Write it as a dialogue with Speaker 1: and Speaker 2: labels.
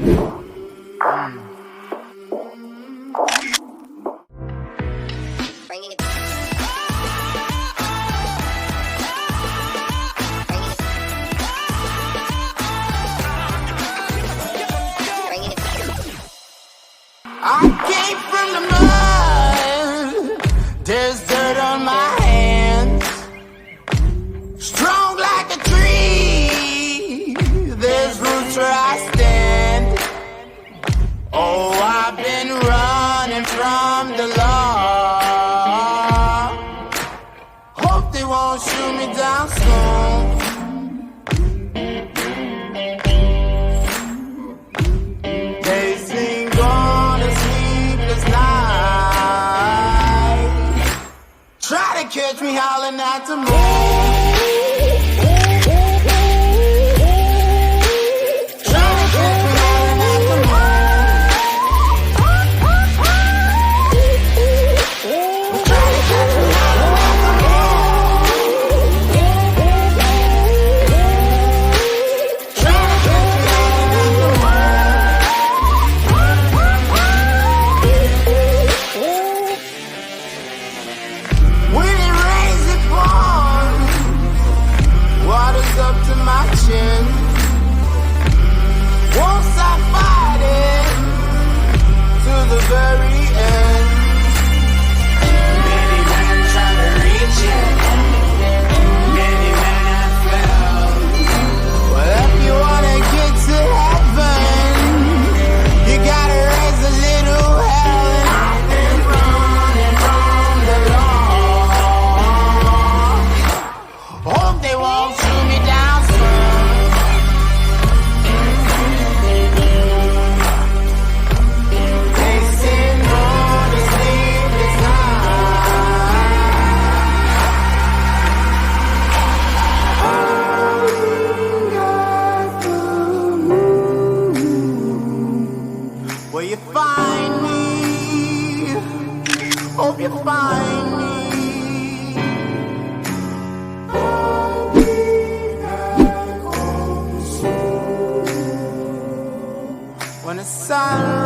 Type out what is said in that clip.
Speaker 1: I came from the mud, there's dirt on my hands. Strong like a tree, there's roots where I stand. Oh, I've been running from the law. Hope they won't shoot me down soon. Try to catch me howling at the moon. Try to catch me howling at the moon. Try to catch me howling at the moon. Try to catch me howling at the When it rains, it pours. Water's up to my chin. Won't stop fighting to the very end. Many men try to reach it. Many men have failed. Well, if you wanna get to heaven, you gotta raise a little hell. And I've been running from the law. Hope they won't shoot me down soon. Facing more the sleepless night. Will you find me? Hope you find me. When the sun